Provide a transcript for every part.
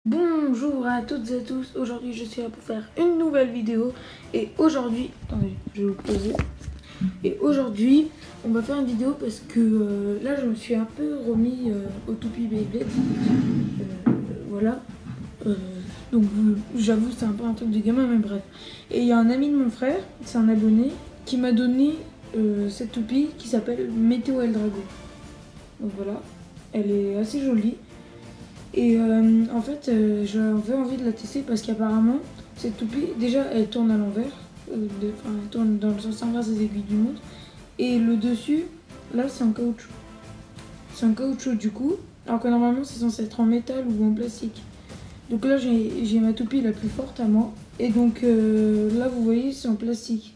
Bonjour à toutes et à tous, aujourd'hui je suis là pour faire une nouvelle vidéo et aujourd'hui, attendez, je vais vous poser. Et aujourd'hui, on va faire une vidéo parce que là je me suis un peu remis au toupie Beyblade. Voilà. Donc j'avoue c'est un peu un truc de gamin, mais bref. Et il y a un ami de mon frère, c'est un abonné, qui m'a donné cette toupie qui s'appelle Météo El Drago. Donc voilà, elle est assez jolie. Et en fait, j'avais envie de la tester parce qu'apparemment, cette toupie, déjà, elle tourne à l'envers. Elle tourne dans le sens inverse des aiguilles du montre. Et le dessus, là, c'est en caoutchouc. C'est en caoutchouc du coup, alors que normalement, c'est censé être en métal ou en plastique. Donc là, j'ai ma toupie la plus forte à moi. Et donc là, vous voyez, c'est en plastique.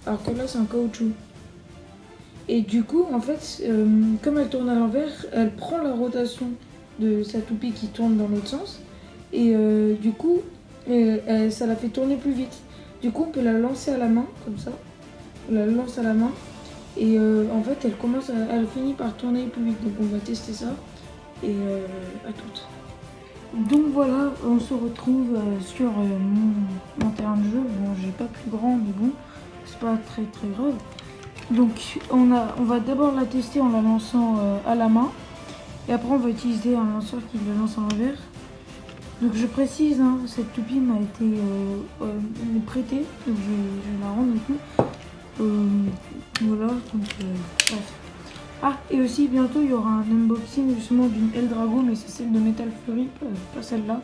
Alors que là, c'est en caoutchouc. Et du coup, en fait, comme elle tourne à l'envers, elle prend la rotation de sa toupie qui tourne dans l'autre sens. Et du coup, ça la fait tourner plus vite. Du coup, on peut la lancer à la main, comme ça. On la lance à la main. Et en fait, elle finit par tourner plus vite. Donc on va tester ça. Et à toutes. Donc voilà, on se retrouve sur mon terrain de jeu. Bon, j'ai pas plus grand, mais bon, c'est pas très très grave. Donc on va d'abord la tester en la lançant à la main. Et après on va utiliser un lanceur qui la lance à l'envers. Donc je précise, hein, cette toupie m'a été prêtée. Donc je vais la rendre du coup. Voilà, donc bref. Ah, et aussi bientôt il y aura un unboxing justement d'une El Drago, mais c'est celle de Metal Fury, pas celle-là.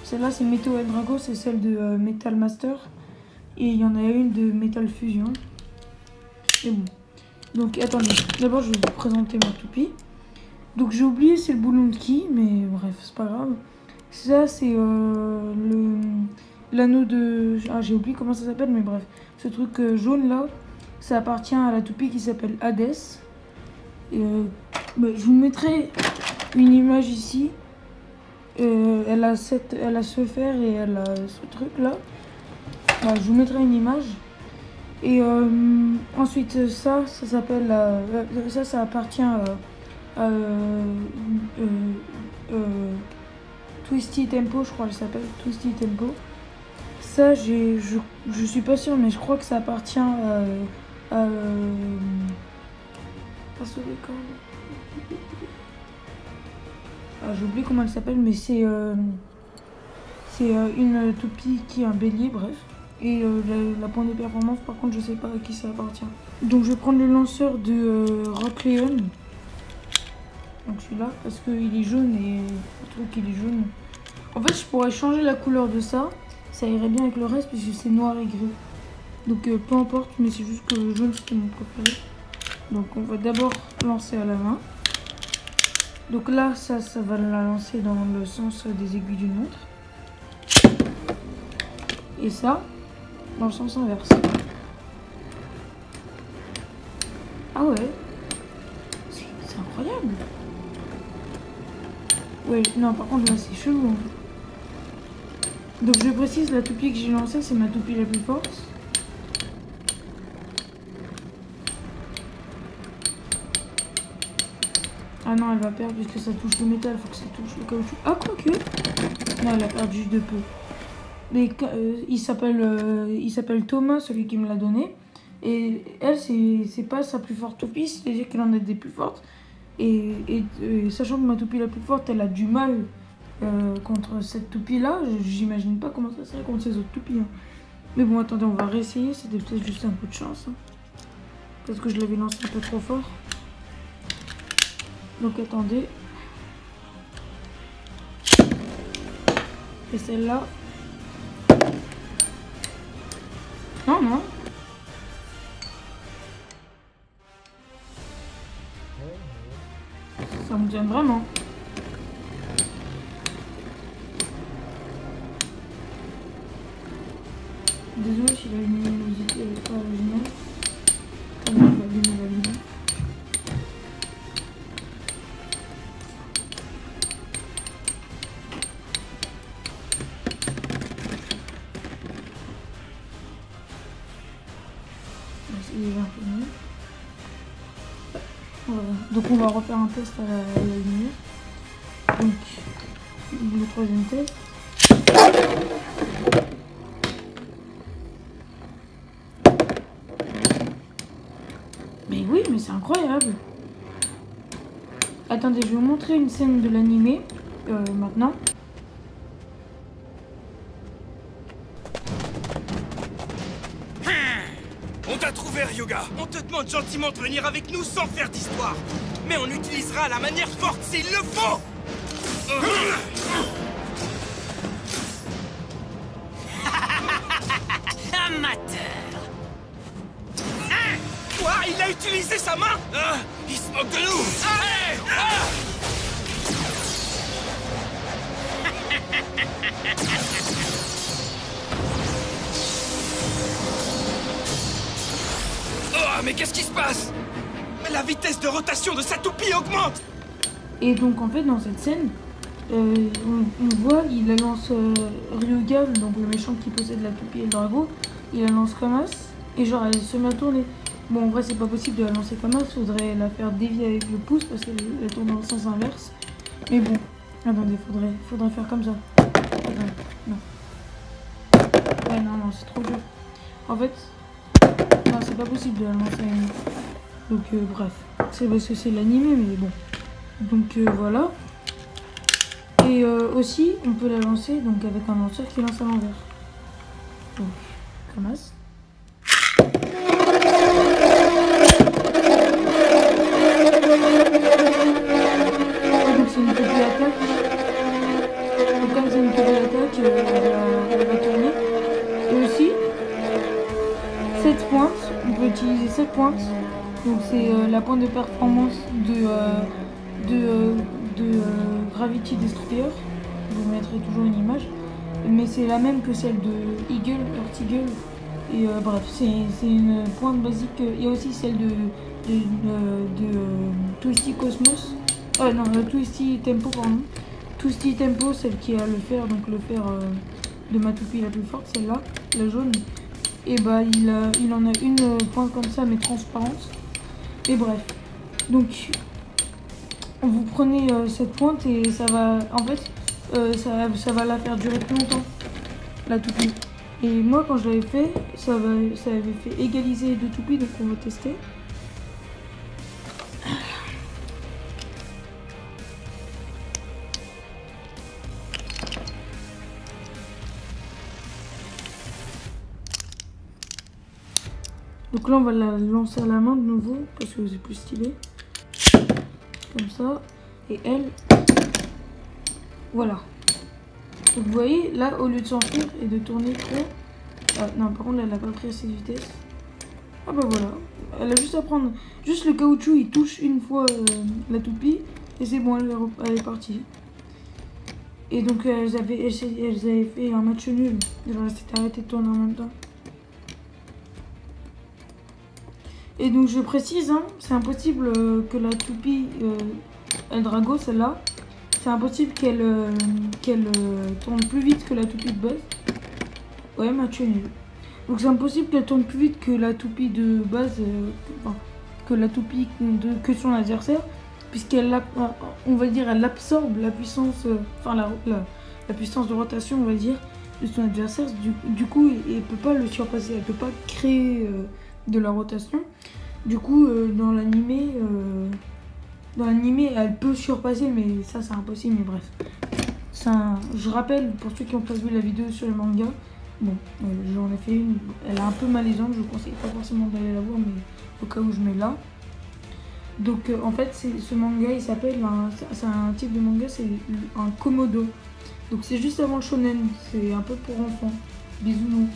Celle-là c'est Météo El Drago, c'est celle de Metal Master. Et il y en a une de Metal Fusion. Et bon. Donc attendez, d'abord je vais vous présenter ma toupie. Donc j'ai oublié, c'est le boulon de qui, mais bref, c'est pas grave. Ça c'est l'anneau de... Ah, j'ai oublié comment ça s'appelle, mais bref. Ce truc jaune là, ça appartient à la toupie qui s'appelle Hades. Et, je vous mettrai une image ici. Elle a ce fer et elle a ce truc là. Je vous mettrai une image. Et ensuite ça s'appelle ça appartient à Twisty Tempo, je crois qu'elle s'appelle Twisty Tempo. Ça je suis pas sûre, mais je crois que ça appartient j'ai oublié comment elle s'appelle, mais c'est une toupie qui est un bélier, bref. Et la pointe de performance, par contre, je sais pas à qui ça appartient. Donc je vais prendre le lanceur de Rock Leon. Donc celui-là, parce qu'il est jaune et je trouve qu'il est jaune. En fait, je pourrais changer la couleur de ça. Ça irait bien avec le reste, puisque c'est noir et gris. Donc peu importe, mais c'est juste que le jaune, c'était mon préféré. Donc on va d'abord lancer à la main. Donc là, ça va la lancer dans le sens des aiguilles d'une montre. Et ça, dans le sens inverse. Ah ouais, c'est incroyable. Ouais, non, par contre là c'est chelou. Donc je précise, la toupie que j'ai lancée, c'est ma toupie la plus forte. Ah non, elle va perdre puisque ça touche le métal, il faut que ça touche le caoutchouc. Ah, quoique. Non, elle a perdu juste de peu. Mais il s'appelle Thomas, celui qui me l'a donné. Et elle, c'est pas sa plus forte toupie, c'est-à-dire qu'elle en a des plus fortes. Et sachant que ma toupie la plus forte, elle a du mal contre cette toupie-là, j'imagine pas comment ça serait contre ces autres toupies. Hein. Mais bon, attendez, on va réessayer, c'était peut-être juste un coup de chance. Hein. Parce que je l'avais lancé un peu trop fort. Donc attendez. Et celle-là. Non, non. Ça me gêne vraiment. Désolé si la luminosité n'est pas originale. Comment on va allumer la lumière. C'est déjà un peu mieux. Voilà. Donc on va refaire un test à la lumière. Donc le troisième test. Mais oui, mais c'est incroyable. Attendez, je vais vous montrer une scène de l'animé maintenant. On t'a trouvé, Ryuga. On te demande gentiment de venir avec nous sans faire d'histoire. Mais on utilisera la manière forte s'il le faut. Amateur. Quoi? Il a utilisé sa main? Il se moque de nous. Allez! Oh, mais qu'est-ce qui se passe? La vitesse de rotation de sa toupie augmente. Et donc en fait dans cette scène, on voit, il la lance Ryuga, donc le méchant qui possède la toupie et le dragon, il la lance comme as, et genre elle se met à tourner. Bon en vrai c'est pas possible de la lancer comme as, faudrait la faire dévier avec le pouce parce qu'elle tourne dans le sens inverse. Mais bon, attendez, faudrait faire comme ça. Non. Ouais non, c'est trop dur. En fait, non c'est pas possible de la lancer. Donc bref, c'est parce que c'est l'animé mais bon. Donc voilà. Et aussi, on peut la lancer donc avec un lanceur qui lance à l'envers. Donc, ramasse. Donc c'est une petite attaque. Donc comme c'est une petite attaque, elle va tourner. Et aussi, cette pointe, on peut utiliser cette pointe. Donc c'est la pointe de performance de Gravity Destroyer. Je vous mettrai toujours une image. Mais c'est la même que celle de Eagle, Earth Eagle. Et bref, c'est une pointe basique. Il y a aussi celle de Twisty Cosmos. Non, Twisty Tempo, pardon. Twisty Tempo, celle qui a le fer, donc le fer de ma toupie la plus forte, celle-là, la jaune. Et bah il en a une pointe comme ça mais transparente. Et bref, donc vous prenez cette pointe et ça va, en fait, ça va la faire durer plus longtemps, la toupie. Et moi quand je l'avais fait, ça avait fait égaliser les deux toupies, donc on va tester. Donc là on va la lancer à la main de nouveau parce que c'est plus stylé. Comme ça. Et elle. Voilà. Donc vous voyez là au lieu de s'enfuir et de tourner trop. Non par contre elle n'a pas pris assez de vitesse. Ah bah voilà. Elle a juste à prendre. Juste le caoutchouc il touche une fois la toupie. Et c'est bon, elle est partie. Et donc elles avaient fait un match nul. Elles s'étaient arrêtées de tourner en même temps. Et donc je précise, hein, c'est impossible que la toupie Eldrago, celle-là, c'est impossible qu'elle tourne plus vite que la toupie de base. Ouais, match nul. Donc c'est impossible qu'elle tourne plus vite que la toupie de base, enfin, que la toupie que son adversaire, puisqu'elle, on va dire, elle absorbe la puissance, enfin la puissance de rotation, on va dire, de son adversaire. Du coup, elle peut pas le surpasser, elle peut pas créer de la rotation. Du coup, dans l'animé, elle peut surpasser, mais ça c'est impossible. Mais bref, je rappelle pour ceux qui n'ont pas vu la vidéo sur le manga. Bon, j'en ai fait une. Elle est un peu malaisante. Je vous conseille pas forcément d'aller la voir, mais au cas où je mets là. Donc en fait, ce manga, il s'appelle, c'est un type de manga, c'est un komodo. Donc c'est juste avant le shonen. C'est un peu pour enfants, bisounours,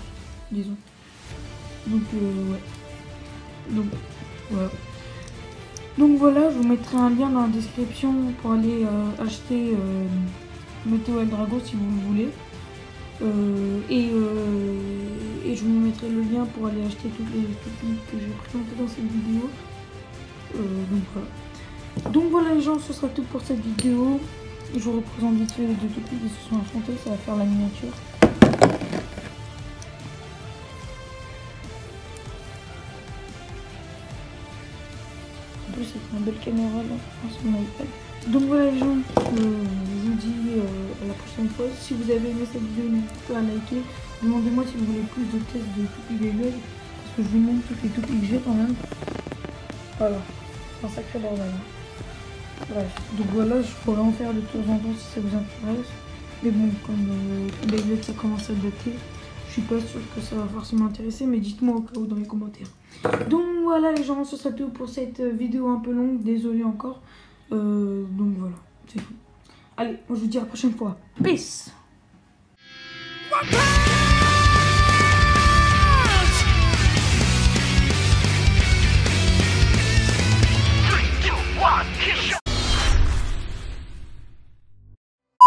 disons. Donc ouais. Donc voilà. Donc voilà, je vous mettrai un lien dans la description pour aller acheter Meteo Eldrago si vous le voulez. Et je vous mettrai le lien pour aller acheter toutes les toupies que j'ai présentées dans cette vidéo. Donc voilà les gens, ce sera tout pour cette vidéo. Je vous représente vite fait les deux toupies qui se sont affrontées, ça va faire la miniature. plus c'est une belle caméra là, sur mon iPad. Donc voilà les gens, je vous dis à la prochaine fois. Si vous avez aimé cette vidéo, n'hésitez pas à liker. Demandez-moi si vous voulez plus de tests de Toupie Beyblade, parce que je vous montre toutes les toupies que j'ai quand même. Voilà, c'est un sacré bordel. Bref, donc voilà, je pourrais en faire de temps en temps si ça vous intéresse. Mais bon, comme Beyblade ça commence à dater, je suis pas sûre que ça va forcément intéresser, mais dites-moi au cas où dans les commentaires. Donc voilà les gens, ce sera tout pour cette vidéo un peu longue, désolé encore. Donc voilà, c'est tout. Allez, moi je vous dis à la prochaine fois. Peace!